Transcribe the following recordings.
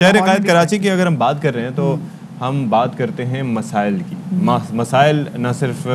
शहर कायद कराची की अगर हम बात कर रहे हैं तो हम बात करते हैं मसाइल की। मसाइल न सिर्फ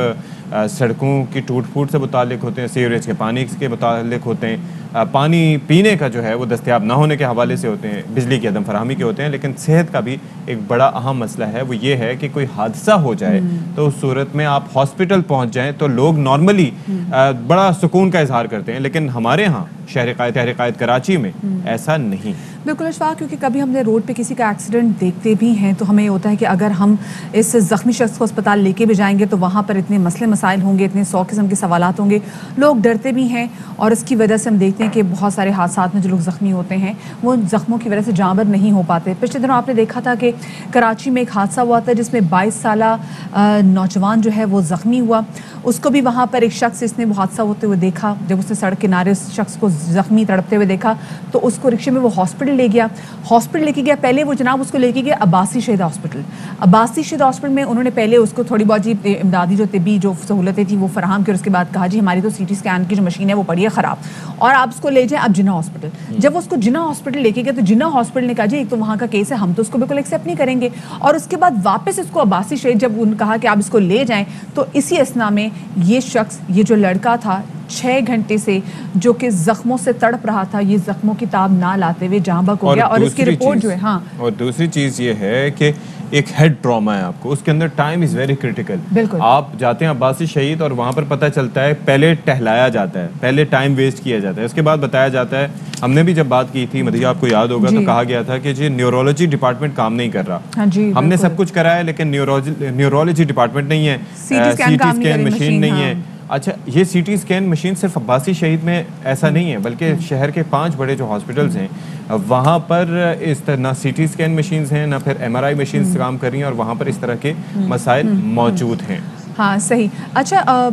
सड़कों की टूट फूट से मुतालिक होते हैं, सीवरेज के पानी के मुतालिक होते हैं, पानी पीने का जो है वो दस्तयाब ना होने के हवाले से होते हैं, बिजली की अदम फराहमी के होते हैं। लेकिन सेहत का भी एक बड़ा अहम मसला है, वो ये है कि कोई हादसा हो जाए तो उस सूरत में आप हॉस्पिटल पहुंच जाएं तो लोग नॉर्मली बड़ा सुकून का इजहार करते हैं, लेकिन हमारे यहाँ शहर कायद कराची में ऐसा नहीं। बिल्कुल अशफाक, क्योंकि कभी हमने रोड पे किसी का एक्सीडेंट देखते भी हैं तो हमें ये होता है कि अगर हम इस ज़ख्मी शख्स को अस्पताल लेके भी जाएंगे तो वहाँ पर इतने मसले मसाइल होंगे, इतने 100 किस्म के सवालात होंगे, लोग डरते भी हैं। और इसकी वजह से हम देखते हैं कि बहुत सारे हादसात में जो लोग ज़ख्मी होते हैं वो ज़ख्मों की वजह से जाँबर नहीं हो पाते। पिछले दिनों आपने देखा था कि कराची में एक हादसा हुआ था जिसमें 22 साला नौजवान जो है वो ज़ख्मी हुआ। उसको भी वहाँ पर एक शख्स, इसने वो हादसा होते हुए देखा, जब उसने सड़क किनारे उस शख्स को ज़ख्मी तड़पते हुए देखा तो उसको रिक्शे में वो हॉस्पिटल ले गया। हॉस्पिटल लेके गया, पहले वो जनाब उसको लेके गया अब्बासी शहीद हॉस्पिटल। अब्बासी शहीद हॉस्पिटल में उन्होंने पहले उसको थोड़ी बहुत जी इमदादी जो तिबी जो सहूलतें थी वो फराहम की। उसके बाद कहा जी हमारी तो CT स्कैन की जो मशीन है वो पड़ी है ख़राब और आप उसको ले जाएं अब जिन्ना हॉस्पिटल। जब उसको जिन्ना हॉस्पिटल लेके गया तो जिन्ना हॉस्पिटल ने कहा जी एक तो वहाँ का केस है, हम तो उसको बिल्कुल एक्सेप्ट नहीं करेंगे। और उसके बाद वापस इसको अब्बासी शहीद जब उन्होंने कहा कि आप इसको ले जाएं तो इसी असना में ये शख्स, ये जो लड़का था 6 घंटे से जो कि जख्मों से तड़प रहा था, ये जख्मों की ताब ना लाते हुए जहाँ बक हो गया। और इसकी रिपोर्ट जो है, हाँ, और दूसरी चीज़ ये है कि एक हेड ट्रॉमा है आपको, उसके अंदर टाइम इज़ वेरी क्रिटिकल। आप जाते हैं अब्बासी शहीद और वहाँ पर पता चलता है पहले टहलाया जाता है, पहले टाइम वेस्ट किया जाता है, उसके बाद बताया जाता है। हमने भी जब बात की थी मदिया, आपको याद होगा, तो कहा गया था कि जी न्यूरोलॉजी डिपार्टमेंट काम नहीं कर रहा। हाँ जी, हमने सब कुछ करा है लेकिन न्यूरोलॉजी डिपार्टमेंट नहीं है, CT स्कैन मशीन नहीं है। अच्छा, ये CT स्कैन मशीन सिर्फ अब्बासी शहीद में ऐसा नहीं है, बल्कि शहर के 5 बड़े जो हॉस्पिटल्स हैं वहाँ पर इस तरह ना CT स्कैन मशीन्स हैं ना फिर MRI मशीन्स काम कर रही हैं और वहाँ पर इस तरह के मसाइल मौजूद हैं। हाँ सही। अच्छा,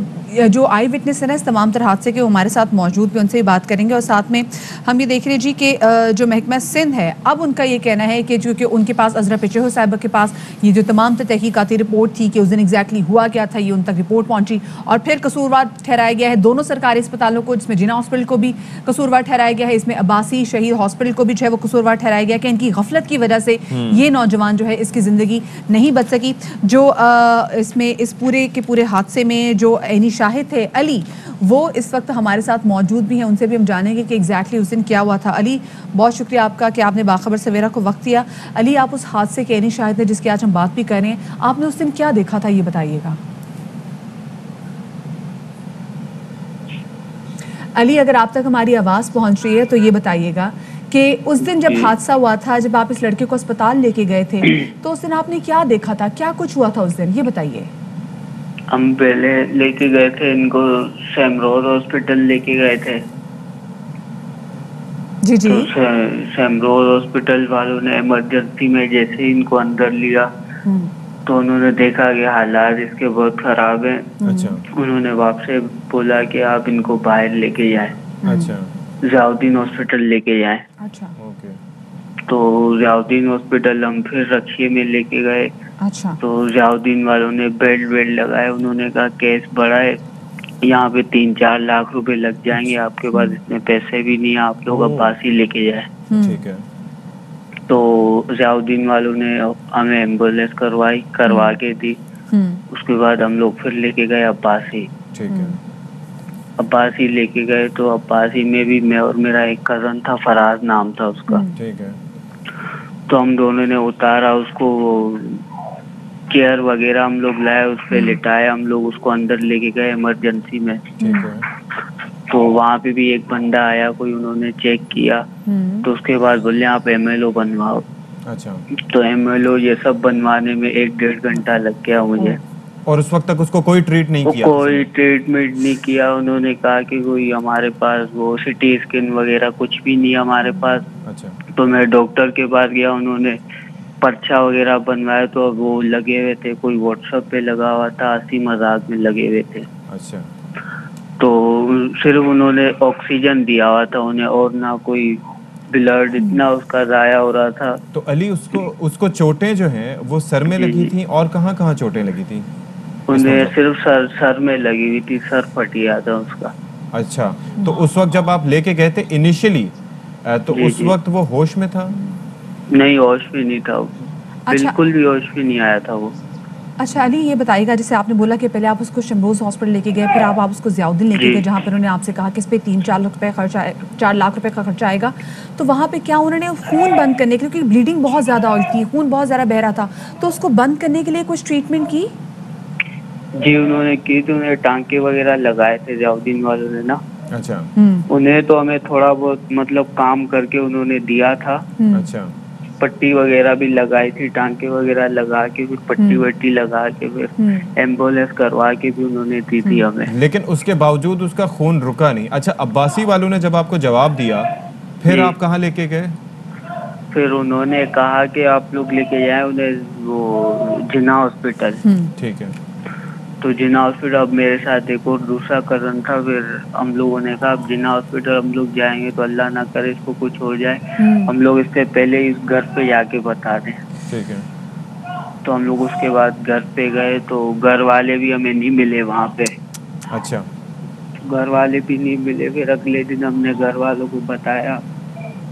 जो आई विटनेस है ना इस तमाम तरह हादसे के, वो हमारे साथ मौजूद भी, उनसे ही बात करेंगे। और साथ में हम ये देख रहे जी कि जो महकमा सिंध है, अब उनका ये कहना है कि चूँकि उनके पास अजरा पिचहो साहिबा के पास ये जो तमाम तहकीकाती रिपोर्ट थी कि उस दिन एग्जैक्टली हुआ क्या था, ये उन तक रिपोर्ट पहुंची और फिर कसूरवार ठहराया गया है दोनों सरकारी अस्पतालों को, जिसमें जिन्ना हॉस्पिटल को भी कसूरवार ठहराया गया है, इसमें अब्बासी शहीद हॉस्पिटल को भी जो है वो कसूरवार ठहराया गया कि इनकी गफलत की वजह से ये नौजवान जो है इसकी ज़िंदगी नहीं बच सकी। जो इसमें इस पूरे के पूरे हादसे में जो ऐनी शाहिद थे अली, वो इस वक्त हमारे साथ मौजूद भी हैं, उनसे भी हम जानेंगे कि एग्जैक्टली उस दिन क्या हुआ था। अली, बहुत शुक्रिया आपका कि आपने बाखबर सवेरा को वक्त दिया। अली, आप उस हादसे के ऐनी शाहिद थे जिसकी आज हम बात भी कर रहे हैं, आपने उस दिन क्या देखा था ये बताइएगा। अली, अगर आप तक हमारी आवाज़ पहुंच रही है तो ये बताइएगा कि उस दिन जब हादसा हुआ था, जब आप इस लड़के को अस्पताल लेके गए थे तो उस दिन आपने क्या देखा था, क्या कुछ हुआ था उस दिन, ये बताइए। हम पहले लेके गए थे इनको सैमरोड हॉस्पिटल लेके गए थे। जी जी। तो सैमरोड हॉस्पिटल वालों ने इमरजेंसी में जैसे ही इनको अंदर लिया तो उन्होंने देखा कि हालात इसके बहुत खराब हैं। अच्छा। उन्होंने वापस बोला कि आप इनको बाहर लेके जाएं। अच्छा। ज़ियाउद्दीन हॉस्पिटल लेके जाएं। अच्छा। ओके। तो ज़ियाउद्दीन हॉस्पिटल हम फिर रखिए में लेके गए। अच्छा। तो ज़ियाउद्दीन वालों ने बेड लगाए, उन्होंने कहा केस बड़ा है, यहाँ पे 3-4 लाख रुपए लग जाएंगे, आपके पास इतने पैसे भी नहीं है, आप लोग अब्बासी लेके जाए। ठीक है। तो ज़ियाउद्दीन वालों ने हमें एम्बुलेंस करवा के दी। उसके बाद हम लोग फिर लेके गए अब्बासी। ठीक है। अब्बासी लेके गए तो अब्बासी में भी मैं और मेरा एक कज़न था, फराज नाम था उसका। ठीक है। तो हम दोनों ने उतारा उसको, केयर वगैरह हम लोग लाए, उस पर लिटाया, हम लोग उसको अंदर लेके गए इमरजेंसी में। ठीक है। तो वहाँ पे भी एक बंदा आया, कोई, उन्होंने चेक किया तो उसके बाद बोले आप MLO बनवाओ। अच्छा। तो MLO ये सब बनवाने में 1-1.5 घंटा लग गया मुझे। और उस वक्त तक उसको कोई ट्रीट नहीं किया? कोई ट्रीटमेंट नहीं किया। उन्होंने कहा कि कोई हमारे पास वो CT स्कैन वगैरह कुछ भी नहीं हमारे पास। अच्छा। तो मैं डॉक्टर के पास गया, उन्होंने पर्चा वगैरह बनवाया तो वो लगे हुए थे, कोई WhatsApp पे लगा हुआ था, हंसी मजाक में लगे हुए थे। अच्छा। तो सिर्फ उन्होंने ऑक्सीजन दिया हुआ था उन्हें, और ना कोई ब्लड, इतना उसका जाया हो रहा था। तो अली, उसको चोटें जो हैं वो सर में लगी थी और कहाँ चोटें लगी थी? उन्हें सिर्फ सर में लगी हुई थी, सर फटिया था उसका। अच्छा। तो उस वक्त जब आप लेके गए थे इनिशियली, तो उस वक्त वो होश में था? नहीं, होश भी नहीं था वो। अच्छा। बिल्कुल भी होश भी नहीं आया था वो। अच्छा अली, ये बताइएगा, जैसे आपने बोला कि पहले आप उसको शमरोज़ हॉस्पिटल लेके गए, फिर आप उसको ज़ियाउद्दीन लेके जी। गए, जहाँ पर उन्होंने आपसे कहा कि इस पे 3-4 लाख रुपए खर्च आए, 4 लाख रुपए का खर्चा आएगा। तो वहाँ पे क्या उन्होंने खून बंद करने के लिए, क्योंकि ब्लीडिंग बहुत ज़्यादा हुई थी, खून बहुत ज़्यादा बह रहा था, तो उसको बंद करने के लिए कुछ ट्रीटमेंट की? जी उन्होंने की थी, उन्हें टांके वगैरह लगाए थे ज़ियाउद्दीन वालों ने ना। अच्छा। उन्हें तो हमें थोड़ा बहुत मतलब काम करके उन्होंने दिया था। अच्छा। पट्टी वगैरह भी लगाई थी, टांके वगैरह लगा के, फिर पट्टी वट्टी लगा के, फिर एम्बुलेंस करवा के भी उन्होंने दी थी हमें। लेकिन उसके बावजूद उसका खून रुका नहीं। अच्छा, अब्बासी वालों ने जब आपको जवाब दिया, फिर जी। आप कहाँ लेके गए? फिर उन्होंने कहा कि आप लोग लेके जाए उन्हें वो जिन्ना हॉस्पिटल। ठीक है। तो जिन्ना हॉस्पिटल, अब मेरे साथ एक और दूसरा कज़न था, फिर हम लोगों ने कहा अब जिन्ना हॉस्पिटल हम लोग जाएंगे तो अल्लाह ना करे इसको कुछ हो जाए, हम लोग इससे पहले इस घर पे जाके बता दें। ठीक है। तो हम लोग उसके बाद घर पे गए तो घर वाले भी हमें नहीं मिले वहाँ पे। अच्छा। घर वाले भी नहीं मिले। फिर अगले दिन हमने घर वालों को बताया,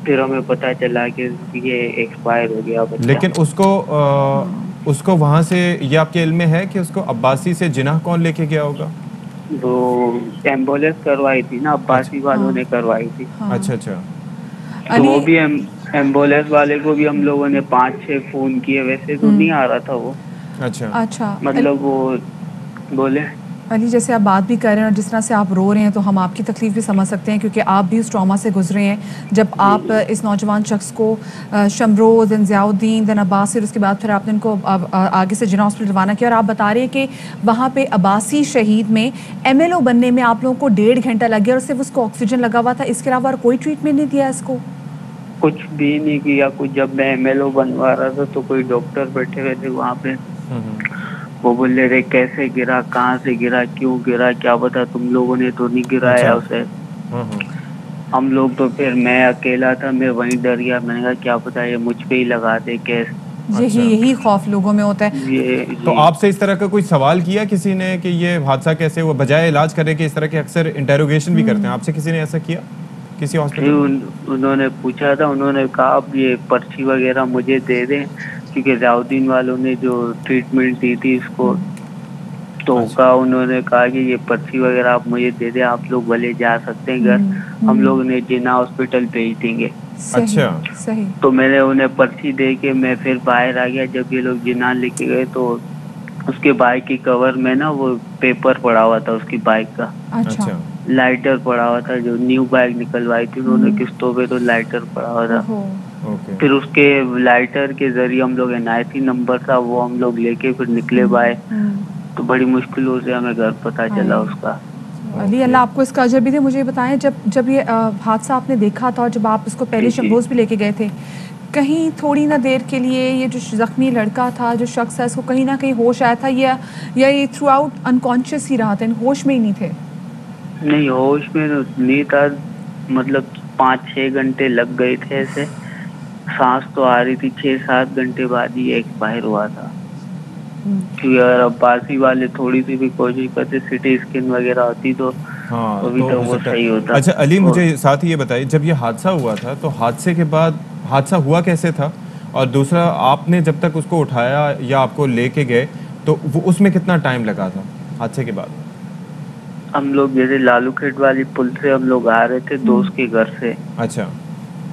फिर हमें पता चला कि ये एक्सपायर हो गया बच्चा। लेकिन उसको वहां से, ये आपके इल्म में है कि उसको अब्बासी से जिनाह कौन लेके गया होगा? वो एम्बुलेंस करवाई थी ना, अब्बासी वालों ने करवाई थी। अच्छा अच्छा। तो वो भी एम्बुलेंस वाले को भी हम लोगों ने 5-6 फोन किए, वैसे तो नहीं आ रहा था वो। अच्छा। अच्छा मतलब वो बोले। अली, जैसे आप बात भी कर रहे हैं और जिस तरह से आप रो रहे हैं, तो हम आपकी तकलीफ भी समझ सकते हैं, क्योंकि आप भी उस ट्रॉमा से गुजरे हैं जब आप इस नौजवान शख्स को शमरोज़, दैन ज़ियाउद्दीन, दैन अब्बासी, और उसके बाद फिर आपने उनको आगे से जिन्ना हॉस्पिटल रवाना किया। और आप बता रहे हैं कि वहाँ पे अब्बासी शहीद में MLO बनने में आप लोगों को 1.5 घंटा लग गया और सिर्फ उसको ऑक्सीजन लगा हुआ था, इसके अलावा और कोई ट्रीटमेंट नहीं दिया इसको? कुछ भी नहीं किया। कुछ जब मैं MLO बनवा रहा था तो कोई डॉक्टर बैठे हुए थे वहाँ पे, वो बोले रे कैसे गिरा, कहाँ से गिरा, क्यों गिरा, क्या पता, तुम लोगों ने तो नहीं गिराया उसे। हम लोग तो, फिर मैं अकेला था, मैं वहीं डर गया। मैंने कहा क्या पता ये मुझ पे ही लगा दे केस। यही खौफ लोगों में होता है। तो आपसे इस तरह का कोई सवाल किया किसी ने कि ये हादसा कैसे हुआ, बजाय इलाज करे कि इस तरह के अक्सर इंटेरोगेशन भी करते हैं, आपसे किसी ने ऐसा किया किसी हॉस्पिटल? उन्होंने पूछा था, उन्होंने कहा अब ये पर्ची वगैरह मुझे दे दें, क्योंकि ज़ियाउद्दीन वालों ने जो ट्रीटमेंट दी थी इसको, तो का उन्होंने कहा कि ये पर्ची वगैरह आप मुझे दे दें, आप लोग भले जा सकते हैं घर, हम लोग उन्हें जिन्ना हॉस्पिटल भेज देंगे। अच्छा सही। तो मैंने उन्हें पर्ची दे के मैं फिर बाहर आ गया। जब ये लोग जिन्ना लेके गए तो उसके बाइक की कवर में ना वो पेपर पड़ा हुआ था उसकी बाइक का। अच्छा। लाइटर पड़ा हुआ था, जो न्यू बाइक निकलवाई थी उन्होंने किस्तों पे, तो लाइटर पड़ा हुआ था। फिर उसके लाइटर के जरिए हम लोग NIC नंबर था वो हम लोग लेके फिर निकले बाहर। तो बड़ी मुश्किलों से हमें घर पता चला उसका। अली, अल्लाह आपको इसका अजर भी दे। मुझे बताएं, जब ये हादसा आपने देखा था और जब आप इसको पहले शमरोज़ भी लेके गए थे, कहीं थोड़ी ना देर के लिए ये जो जख्मी लड़का था, जो शख्स है, इसको कहीं ना कहीं होश आया था या ये थ्रू आउट अनकॉन्शियस ही रहा था, होश में ही नहीं थे? नहीं, होश में नहीं था। मतलब 5-6 घंटे लग गए थे ऐसे, सांस तो आ रही थी। 6-7 घंटे बाद ही एक्सपायर हुआ था। क्योंकि अगर अब्बासी वाले थोड़ी सी भी कोशिश करते, CT स्कैन वगैरह होती तो अभी तो वो सही होता। अच्छा अली, मुझे साथ ही ये बताइए, जब ये हादसा हुआ था तो हादसे के बाद हादसा हुआ कैसे था, और दूसरा आपने जब तक उसको उठाया या आपको लेके गए तो वो उसमें कितना टाइम लगा था हादसे के बाद? हम लोग जैसे लालू खेत वाली पुल से हम लोग आ रहे थे दोस्त के घर से। अच्छा।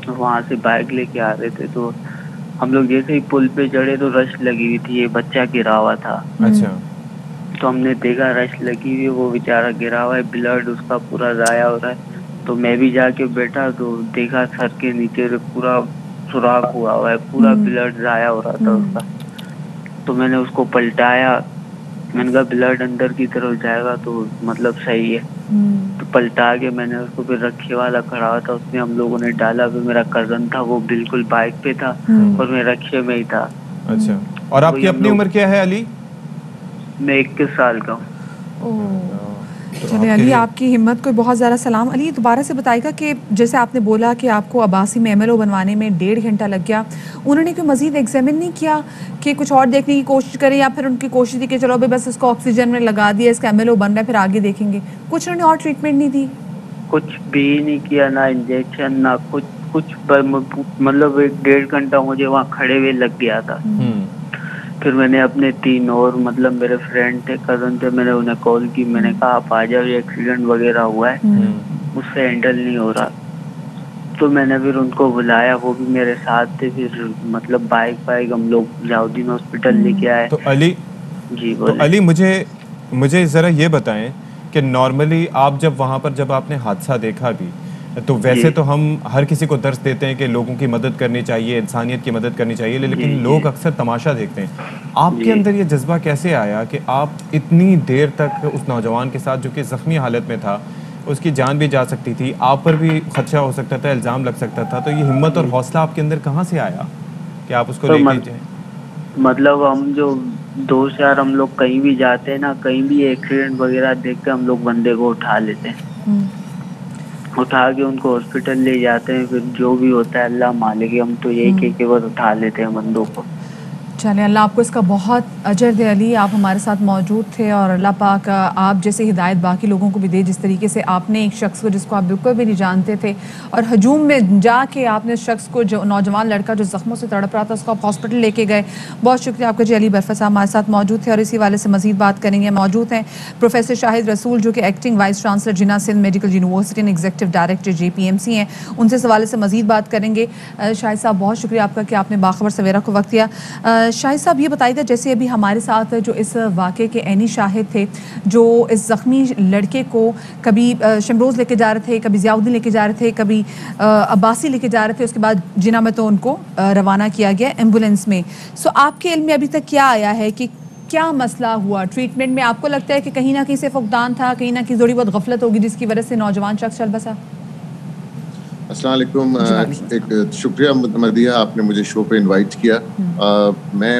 वहाँ से बाइक लेके आ रहे थे, तो हम लोग जैसे ही पुल पे चढ़े तो रश लगी हुई थी, ये बच्चा गिरा हुआ था। अच्छा। तो हमने देखा रश लगी हुई, वो बेचारा गिरा हुआ है, ब्लड उसका पूरा ज़ाया हो रहा है। तो मैं भी जाके बैठा तो देखा सर के नीचे पूरा सुराख हुआ है, पूरा ब्लड ज़ाया हो रहा था उसका। तो मैंने उसको पलटाया, मैंने कहा ब्लड अंदर की तरफ जाएगा तो मतलब सही है। तो पलटा के मैंने उसको, फिर रखे वाला खड़ा हुआ था उसमें हम लोगों ने डाला। फिर मेरा कजन था वो बिल्कुल बाइक पे था और मैं रक्षे में ही था। अच्छा। और आपकी अपनी उम्र क्या है अली? मैं 21 साल का हूँ। चलिए अली, आपकी हिम्मत को बहुत ज़्यादा सलाम। अली, दोबारा से बताएगा कि जैसे आपने बोला कि आपको अब्बासी में MLO बनवाने में 1.5 घंटा लग गया, उन्होंने कोई मज़ीद एग्जामिन नहीं किया कि कुछ और देखने की कोशिश करें, या फिर उनकी कोशिश थी कि चलो अभी बस इसको ऑक्सीजन में लगा दिया, इसका MLO बन रहा है, फिर आगे देखेंगे? कुछ उन्होंने और ट्रीटमेंट नहीं दी? कुछ भी नहीं किया, ना इंजेक्शन ना कुछ, कुछ मतलब 1-1.5 घंटा मुझे वहाँ खड़े हुए लग गया था। फिर मैंने अपने 3 और मतलब मेरे फ्रेंड थे, कजन थे, मैंने उन्हें कॉल की, मैंने कहा आप आ जाओ, ये एक्सीडेंट वगैरह हुआ है, मुझसे हैंडल नहीं हो रहा। तो मैंने फिर उनको बुलाया, वो भी मेरे साथ थे। फिर मतलब बाइक हम लोग जाउद्दीन हॉस्पिटल लेके आए। तो अली जी तो अली मुझे ज़रा ये बताएं कि नॉर्मली आप जब आपने हादसा देखा भी, तो वैसे तो हम हर किसी को दर्स देते हैं कि लोगों की मदद करनी चाहिए, इंसानियत की मदद करनी चाहिए, लेकिन लोग अक्सर तमाशा देखते हैं। आपके अंदर ये जज्बा कैसे आया कि आप इतनी देर तक उस नौजवान के साथ, जो कि ज़ख्मी हालत में था, उसकी जान भी जा सकती थी, आप पर भी खदशा हो सकता था, इल्ज़ाम लग सकता था, तो ये हिम्मत और हौसला आपके अंदर कहाँ से आया कि आप उसको लेके जाएं? मतलब हम जो दोस्त यार, हम लोग कहीं भी जाते हैं ना, कहीं भी एक्सीडेंट वगैरह देख के हम लोग बंदे को उठा लेते हैं, उठा के उनको हॉस्पिटल ले जाते हैं। फिर जो भी होता है अल्लाह मालिक, हम तो यही कह के बस उठा लेते हैं बंदों को। चलिए, अल्लाह आपको इसका बहुत अजर दे अली, आप हमारे साथ मौजूद थे, और अल्लाह पाक आप जैसे हिदायत बाकी लोगों को भी दे, जिस तरीके से आपने एक शख्स को जिसको आप बिल्कुल भी नहीं जानते थे और हजूम में जाके आपने उस शख्स को, जो नौजवान लड़का जो ज़ख्मों से तड़प रहा था, उसको आप हॉस्पिटल लेके गए। बहुत शुक्रिया आपका जी। अली बरफा साहब हमारे साथ मौजूद थे और इसी वाले से मज़ीद बात करेंगे। मौजूद हैं प्रोफेसर शाहिद रसूल, जो कि acting vice chancellor Jinnah Sindh medical university and executive director JPMC हैं। उनसे इस हवाले से मज़ीद बात करेंगे। शाहिद साहब, बहुत शुक्रिया आपका कि आपने बाखबर सवेरा को वक्त दिया। शाहिद साहब, ये बताइएगा, जैसे अभी हमारे साथ जो इस वाक़े के ऐनी शाहिद थे, जो इस ज़ख्मी लड़के को कभी शमरोज़ लेके जा रहे थे, कभी ज़ियाउद्दीन लेके जा रहे थे, कभी अब्बासी लेके जा रहे थे, उसके बाद जिन्ना में तो उनको रवाना किया गया एम्बुलेंस में। सो आपके इल्म में अभी तक क्या आया है कि क्या मसला हुआ ट्रीटमेंट में? आपको लगता है कि कहीं ना कहीं से फुकदान था, कहीं ना कहीं थोड़ी बहुत गफलत होगी जिसकी वजह से नौजवान शख्स चल बसा? अस्सलाम वालेकुम। एक शुक्रिया मदिया, आपने मुझे शो पे इनवाइट किया। मैं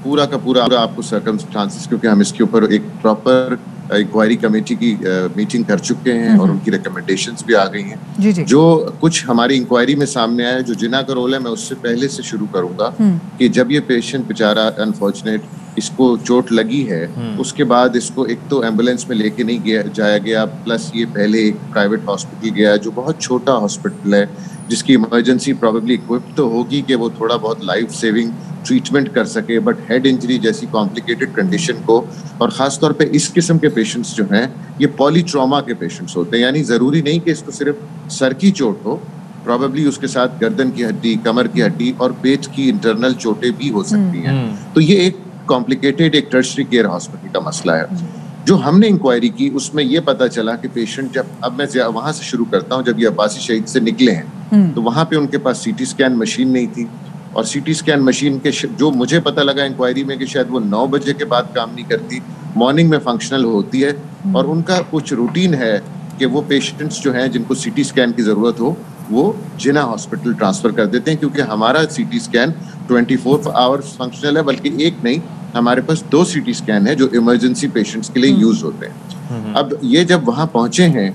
पूरा का पूरा आपको सर्कमस्टांसेस, क्योंकि हम इसके ऊपर एक प्रॉपर इंक्वायरी कमेटी की मीटिंग कर चुके हैं और उनकी रिकमेंडेशंस भी आ गई हैं। जो कुछ हमारी इंक्वायरी में सामने आया, जो जिन्ना का रोल है, मैं उससे पहले से शुरू करूंगा कि जब ये पेशेंट बेचारा अनफॉर्चुनेट, इसको चोट लगी है, उसके बाद इसको एक तो एम्बुलेंस में लेके नहीं जाया गया, प्लस ये पहले एक प्राइवेट हॉस्पिटल गया जो बहुत छोटा हॉस्पिटल है, जिसकी इमरजेंसी प्रॉबेबली इक्विप्ड तो होगी कि वो थोड़ा बहुत लाइफ सेविंग ट्रीटमेंट कर सके, बट हेड इंजरी जैसी कॉम्प्लिकेटेड कंडीशन को, और ख़ास तौर पे इस किस्म के पेशेंट्स जो हैं, ये पॉलीट्रॉमा के पेशेंट्स होते हैं। यानी ज़रूरी नहीं कि इसको सिर्फ सर की चोट हो, प्रॉबेबली उसके साथ गर्दन की हड्डी, कमर की हड्डी और पेट की इंटरनल चोटें भी हो सकती हैं। तो ये एक कॉम्प्लिकेटेड एक टर्शरी केयर हॉस्पिटल का मसला है। जो हमने इंक्वायरी की उसमें ये पता चला कि पेशेंट जब, अब मैं वहां से शुरू करता हूँ, जब ये अब्बासी शहीद से निकले हैं तो वहां पे उनके पास CT स्कैन मशीन नहीं थी, और CT स्कैन मशीन के जो मुझे पता लगा इंक्वायरी में कि शायद वो 9 बजे के बाद काम नहीं करती, मॉर्निंग में फंक्शनल होती है, और उनका कुछ रूटीन है कि वो पेशेंट्स जो हैं जिनको CT स्कैन की ज़रूरत हो वो जिन्ना हॉस्पिटल ट्रांसफ़र कर देते हैं, क्योंकि हमारा CT स्कैन 24 आवर्स फंक्शनल है, बल्कि एक नहीं, हमारे पास 2 CT स्कैन है जो इमरजेंसी पेशेंट्स के लिए यूज होते हैं। अब ये जब वहाँ पहुँचे हैं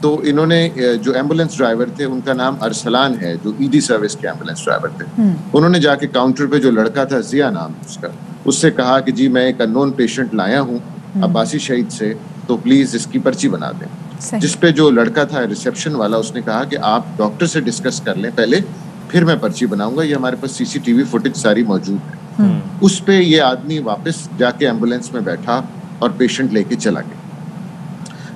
तो इन्होंने, जो एम्बुलेंस ड्राइवर थे उनका नाम अरसलान है, जो ED सर्विस के एम्बुलेंस ड्राइवर थे, उन्होंने जाके काउंटर पे जो लड़का था, जिया नाम उसका, उससे कहा कि जी मैं एक अननोन पेशेंट लाया हूँ अब्बासी शहीद से, तो प्लीज इसकी पर्ची बना दें। जिस पे जो लड़का था रिसेप्शन वाला, उसने कहा कि आप डॉक्टर से डिस्कस कर लें पहले, फिर मैं पर्ची बनाऊंगा, ये हमारे पास CCTV फुटेज सारी मौजूद है। उस पे ये आदमी वापस जाके एम्बुलेंस में बैठा और पेशेंट लेके चला गया।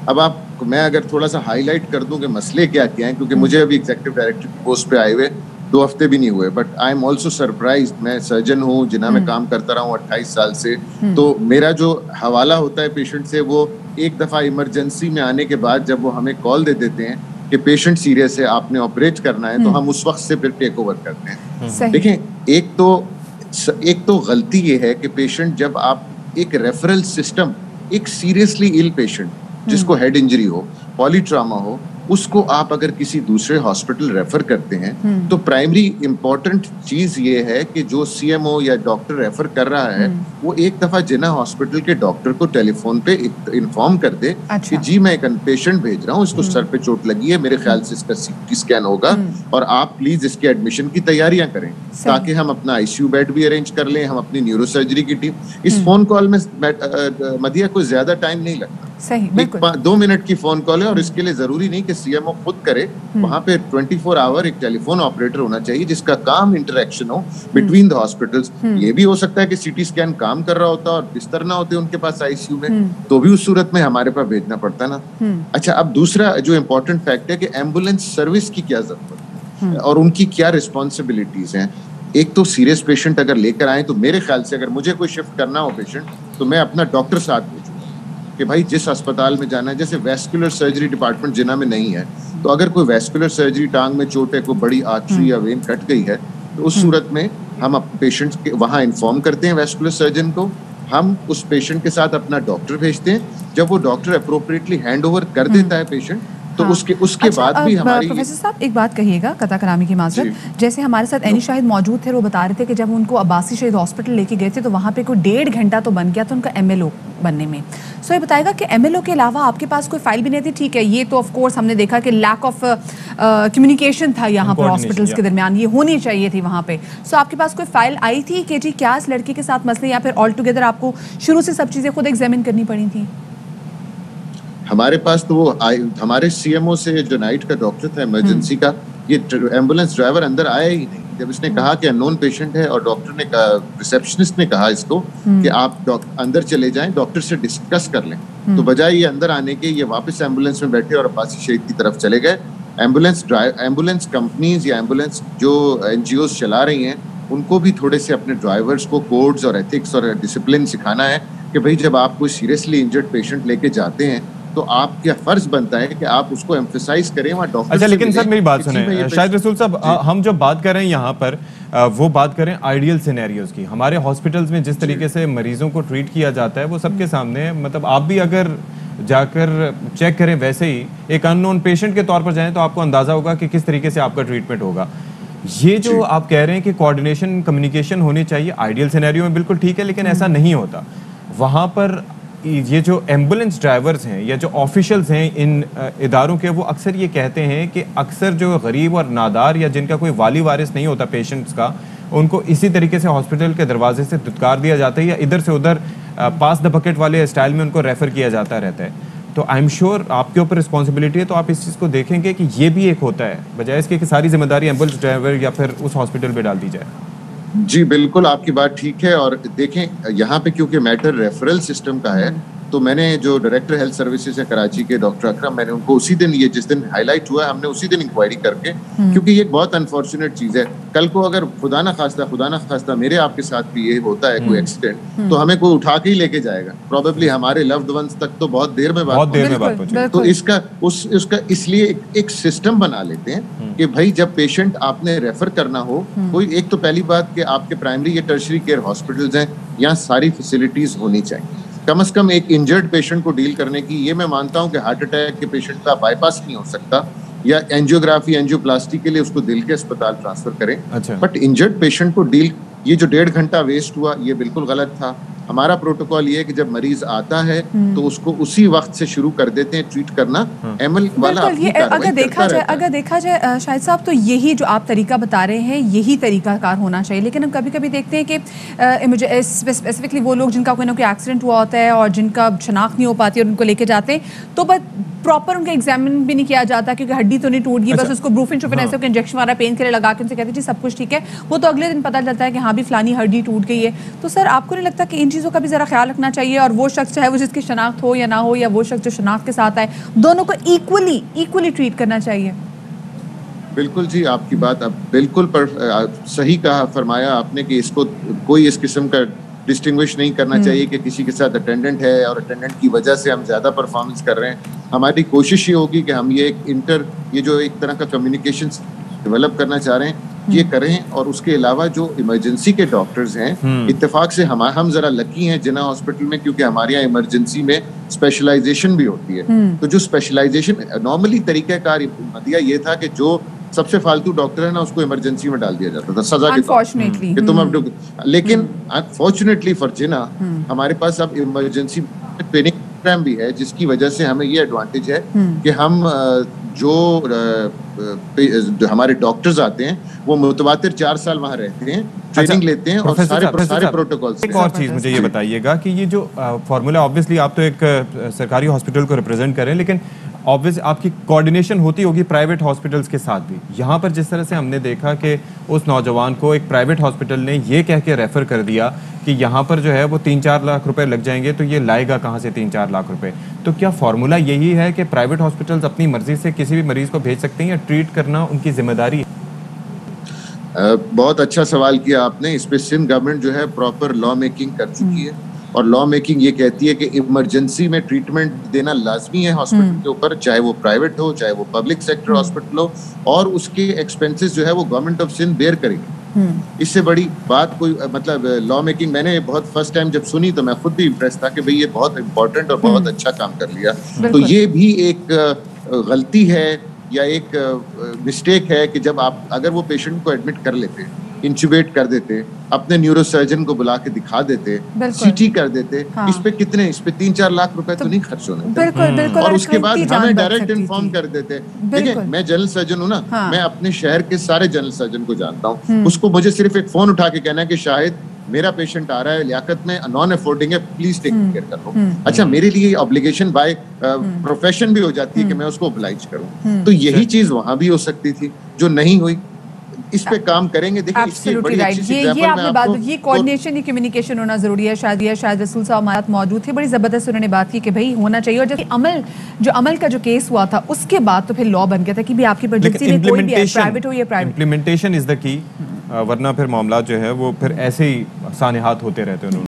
अब मैं अगर थोड़ा सा हाईलाइट कर दूं कि मसले क्या क्या हैं, क्योंकि मुझे अभी एग्जीक्यूटिव डायरेक्टर की पोस्ट पे आए हुए 2 हफ्ते भी नहीं हुए, but I am also surprised. मैं सर्जन हूँ, जिन्ना में काम करता रहा हूँ 28 साल से, तो मेरा जो हवाला होता है पेशेंट से, वो एक दफ़ा इमरजेंसी में आने के बाद जब वो हमें कॉल दे देते हैं कि पेशेंट सीरियस है, आपने ऑपरेट करना है, तो हम उस वक्त से फिर टेक ओवर करते हैं। देखें, एक तो गलती ये है कि पेशेंट, जब आप एक रेफरल सिस्टम, एक सीरियसली इल पेशेंट जिसको हेड इंजरी हो, पॉलीट्रामा हो, उसको आप अगर किसी दूसरे हॉस्पिटल रेफर करते हैं, तो प्राइमरी इंपॉर्टेंट चीज ये है कि जो CMO या डॉक्टर रेफर कर रहा है, वो एक दफा जिन्ना हॉस्पिटल के डॉक्टर को टेलीफोन पे इन्फॉर्म कर दे कि जी मैं एक पेशेंट भेज रहा हूँ, इसको सर पे चोट लगी है, मेरे ख्याल से इसका CT स्कैन होगा, और आप प्लीज इसके एडमिशन की तैयारियां करें, ताकि हम अपना ICU बेड भी अरेंज कर लें, हम अपनी न्यूरो सर्जरी की टीम। इस फोन कॉल में मदिया कोई ज्यादा टाइम नहीं लगता, सही, बिल्कुल। 2 मिनट की फोन कॉल है और इसके लिए जरूरी नहीं कि सीएमओ खुद करे, वहां पे 24 आवर एक टेलीफोन ऑपरेटर होना चाहिए जिसका काम इंटरेक्शन हो बिटवीन द हॉस्पिटल्स। ये भी हो सकता है कि सीटी स्कैन काम कर रहा होता और बिस्तर ना होते उनके पास आईसीयू में, तो भी उस सूरत में हमारे पास भेजना पड़ता ना। अच्छा, अब दूसरा जो इम्पोर्टेंट फैक्ट है कि एम्बुलेंस सर्विस की क्या जरूरत है और उनकी क्या रिस्पॉन्सिबिलिटीज हैं। एक तो सीरियस पेशेंट अगर लेकर आए तो मेरे ख्याल से अगर मुझे कोई शिफ्ट करना हो पेशेंट, तो मैं अपना डॉक्टर साथ भेजूंगा कि भाई जिस अस्पताल में जाना है, जैसे वैस्कुलर सर्जरी डिपार्टमेंट जिना में नहीं है, तो अगर कोई वैस्कुलर सर्जरी, टांग में चोट है, कोई बड़ी आर्टरी या वेन कट गई है, तो उस सूरत में हम पेशेंट के वहाँ इन्फॉर्म करते हैं वैस्कुलर सर्जन को, हम उस पेशेंट के साथ अपना डॉक्टर भेजते हैं। जब वो डॉक्टर अप्रोप्रिएटली हैंड ओवर कर देता है पेशेंट, तो उसके बाद भी हमारी। प्रोफेसर साहब एक बात कहिएगा, कता करामी की माजरत, जैसे हमारे साथ एनी शाहिद मौजूद थे, वो बता रहे थे कि जब उनको अब्बासी शहीद हॉस्पिटल लेके गए थे तो वहाँ पे कोई 1.5 घंटा तो बन गया था उनका एमएलओ बनने में। सो ये बताएगा कि एमएलओ के अलावा आपके पास कोई फाइल भी नहीं थी? ठीक है, ये तो ऑफ कोर्स हमने देखा कि लैक ऑफ कम्युनिकेशन था यहाँ पर हॉस्पिटल्स के दरमियान, ये होनी चाहिए थी वहाँ पे। सो आपके पास कोई फाइल आई थी कि जी क्या इस लड़के के साथ मसले, या फिर ऑल टुगेदर आपको शुरू से सब चीज़ें खुद एग्जामिन करनी पड़ी थी? हमारे पास तो वो हमारे सीएमओ से जो नाइट का डॉक्टर था इमरजेंसी का, ये एम्बुलेंस ड्राइवर अंदर आया ही नहीं। जब इसने कहा कि अननोन पेशेंट है और डॉक्टर ने कहा, रिसेप्शनिस्ट ने कहा इसको कि आप अंदर चले जाएं, डॉक्टर से डिस्कस कर लें, तो बजाय ये अंदर आने के ये वापस एम्बुलेंस में बैठे और अब्बासी शहीद की तरफ चले गए। एम्बुलेंस कंपनीज या एम्बुलेंस जो एनजीओज चला रही हैं, उनको भी थोड़े से अपने ड्राइवर्स को कोड्स और एथिक्स और डिसिप्लिन सिखाना है कि भाई जब आप कोई सीरियसली इंजर्ड पेशेंट लेके जाते हैं तो आपका फर्ज बनता है कि आप उसको एम्फसाइज करें वहाँ डॉक्टर। अच्छा, लेकिन सर मेरी बात सुने शाहिद रसूल साहब, हम जो बात कर रहे हैं यहाँ पर वो बात करें आइडियल सिनेरियोज की। हमारे हॉस्पिटल्स में जिस तरीके से मरीजों को ट्रीट किया जाता है वो सबके सामने, मतलब आप भी अगर जाकर चेक करें वैसे ही एक अननोन पेशेंट के तौर पर जाएं तो आपको अंदाजा होगा कि किस तरीके से आपका ट्रीटमेंट होगा। ये जो आप कह रहे हैं कि कोऑर्डिनेशन, कम्युनिकेशन होनी चाहिए, आइडियल सिनेरियो में बिल्कुल ठीक है, लेकिन ऐसा नहीं होता। वहाँ पर ये जो एम्बुलेंस ड्राइवर्स हैं या जो ऑफिशियल्स हैं इन इदारों के, वो अक्सर ये कहते हैं कि अक्सर जो गरीब और नादार या जिनका कोई वाली वारिस नहीं होता पेशेंट्स का, उनको इसी तरीके से हॉस्पिटल के दरवाजे से दुत्कार दिया जाता है या इधर से उधर पास द बकेट वाले स्टाइल में उनको रेफ़र किया जाता रहता है। तो आई एम श्योर आपके ऊपर रिस्पॉन्सिबिलिटी है, तो आप इस चीज़ को देखेंगे कि ये भी एक होता है, बजाय इसके कि सारी जिम्मेदारी एम्बुलेंस ड्राइवर या फिर उस हॉस्पिटल पर डाल दी जाए। जी बिल्कुल, आपकी बात ठीक है। और देखें यहाँ पे क्योंकि मैटर रेफरल सिस्टम का है, तो मैंने जो डायरेक्टर हेल्थ सर्विसेज है कराची के डॉक्टर अकरम, मैंने उनको उसी दिन, ये जिस दिन हाईलाइट हुआ हमने उसी दिन इंक्वायरी करके, क्योंकि ये बहुत अनफॉर्चुनेट चीज है, कल को अगर खुदा ना खास्ता मेरे आपके साथ भी ये होता है कोई एक्सीडेंट, तो हमें कोई उठा के ही लेके जाएगा, प्रोबेबली हमारे लव्ड वंस तक तो बहुत देर में बात पहुंचेगी। तो इसका इसलिए एक सिस्टम बना लेते हैं कि भाई जब पेशेंट आपने रेफर करना हो, कोई एक तो पहली बात कि आपके प्राइमरी या टर्शरी केयर हॉस्पिटल्स हैं, यहाँ सारी फैसिलिटीज होनी चाहिए। कम से कम एक इंजर्ड पेशेंट को डील करने की, ये मैं मानता हूँ कि हार्ट अटैक के पेशेंट का बाईपास नहीं हो सकता या एंजियोग्राफी, एंजियोप्लास्टी के लिए उसको दिल के अस्पताल ट्रांसफर करें। अच्छा। बट इंजर्ड पेशेंट को डील, ये जो 1.5 घंटा वेस्ट हुआ, ये बिल्कुल गलत था। हमारा प्रोटोकॉल ये है कि जब मरीज आता है तो उसको उसी वक्त से शुरू कर देते हैं ट्रीट करना। एमएल वाला अगर देखा जाए शाहिद साहब, तो यही जो आप तरीका बता रहे हैं यही तरीकाकार होना चाहिए। लेकिन हम कभी कभी देखते हैं कि मुझे स्पेसिफिकली वो लोग जिनका कोई ना कोई एक्सीडेंट हुआ होता है और जिनका शनाख्त नहीं हो पाती और उनको लेके जाते हैं, तो बस प्रॉपर उनका एग्जामिन भी नहीं किया जाता क्योंकि हड्डी तो नहीं टूट गई। बस उसको ब्रूफिन शुफिन ऐसे इंजेक्शन वाला पेन के लिए लगा के उनसे कहते हैं जी सब कुछ ठीक है, वो तो अगले दिन पता चलता है कि हाँ भी फलानी हड्डी टूट गई है। तो सर आपको नहीं लगता कि इन चीज़ों का भी ज़रा ख्याल रखना चाहिए, और वो शख्स चाहे वो जिसकी शनाख्त हो या ना हो, या वो शख्स जो शनाख्त के साथ आए, दोनों को इक्वली ट्रीट करना चाहिए? बिल्कुल जी, आपकी बात अब बिल्कुल सही कहा, फरमाया आपने कि इसको कोई इस किस्म का डिस्टिंग्विश नहीं करना चाहिए कि किसी के साथ अटेंडेंट है और अटेंडेंट की वजह से हम ज़्यादा परफॉर्मेंस कर रहे हैं। हमारी कोशिश ये होगी कि हम ये जो एक तरह का कम्युनिकेशन डेवलप करना चाह रहे हैं ये करें। और उसके अलावा जो इमरजेंसी के डॉक्टर्स हैं, इत्तेफाक से हम जरा लकी हैं जिना हॉस्पिटल में, क्योंकि हमारे यहाँ इमरजेंसी में स्पेशलाइजेशन भी होती है। तो जो स्पेशलाइजेशन नॉर्मली तरीकाकार ये था कि जो सबसे फालतू डॉक्टर है ना, उसको इमरजेंसी में डाल दिया जाता था सजा के तौर पे कि तुम अब। लेकिन अनफॉर्चुनेटली फॉर जिना हमारे पास अब इमरजेंसी ट्रेनिंग प्रोग्राम भी है जिसकी वजह से हमें ये एडवांटेज है कि हम जो हमारे डॉक्टर्स आते हैं वो मुतवातिर 4 साल वहाँ रहते हैं, ट्रेनिंग लेते हैं और सारे प्रोटोकॉल। एक और चीज मुझे ये बताइएगा कि ये जो फॉर्मूला, ऑब्वियसली आप तो एक सरकारी हॉस्पिटल को रिप्रेजेंट करें, लेकिन ऑब्वियस आपकी कोऑर्डिनेशन होती होगी प्राइवेट हॉस्पिटल्स के साथ भी। यहाँ पर जिस तरह से हमने देखा कि उस नौजवान को एक प्राइवेट हॉस्पिटल ने ये कह के रेफर कर दिया कि यहाँ पर जो है वो 3-4 लाख रुपए लग जाएंगे, तो ये लाएगा कहाँ से 3-4 लाख रुपए? तो क्या फॉर्मूला यही है कि प्राइवेट हॉस्पिटल्स अपनी मर्जी से किसी भी मरीज को भेज सकते हैं या ट्रीट करना उनकी जिम्मेदारी है? बहुत अच्छा सवाल किया आपने। इस पे सिंध गवर्नमेंट जो है प्रॉपर लॉ मेकिंग कर चुकी है और लॉ मेकिंग ये कहती है कि इमरजेंसी में ट्रीटमेंट देना लाजमी है हॉस्पिटल के ऊपर, चाहे वो प्राइवेट हो चाहे वो पब्लिक सेक्टर हॉस्पिटल हो, और उसके एक्सपेंसेस जो है वो गवर्नमेंट ऑफ सिंध बेयर करेगी। इससे बड़ी बात कोई मतलब लॉ मेकिंग मैंने बहुत फर्स्ट टाइम जब सुनी तो मैं खुद भी इम्प्रेस था कि भाई ये बहुत इंपॉर्टेंट और बहुत अच्छा काम कर लिया। तो ये भी एक गलती है या एक मिस्टेक है कि जब आप अगर वो पेशेंट को एडमिट कर लेते, इंट्यूबेट कर देते, अपने न्यूरोसर्जन को बुला के दिखा देते, सीटी कर देते, इस पे 3-4 लाख रुपए तो नहीं खर्च होने। बिल्कुल, और उसके बाद हमें डायरेक्ट इन्फॉर्म कर देते। देखिए मैं जनरल सर्जन हूँ ना, मैं अपने शहर के सारे जनरल सर्जन को जानता हूँ। उसको मुझे सिर्फ एक फोन उठा के कहना है कि शाहिद मेरा पेशेंट आ रहा है, लियाकत में नॉन अफोर्डिंग है, प्लीज टेक केयर कर लो। अच्छा, मेरे लिए ऑब्लिगेशन बाय प्रोफेशन भी हो जाती है कि मैं उसको ऑब्लाइज करूं। तो यही चीज वहां भी हो सकती थी जो नहीं हुई। इस पे काम करेंगे। देखिए इसकी बड़ी अच्छी सी ये आपने बात, ये कोऑर्डिनेशन, ये कम्युनिकेशन होना जरूरी है। शायद रसूल साहब हमारे साथ मौजूद थे, बड़ी जबरदस्त उन्होंने बात की कि भाई होना चाहिए। और जब अमल का जो केस हुआ था उसके बाद तो फिर लॉ बन गया था कि भी आपकी इमरजेंसी में कोई भी प्राइवेट हो या private, implementation is the key, वरना फिर मामला जो है वो फिर ऐसे ही सानेहात होते रहते हैं।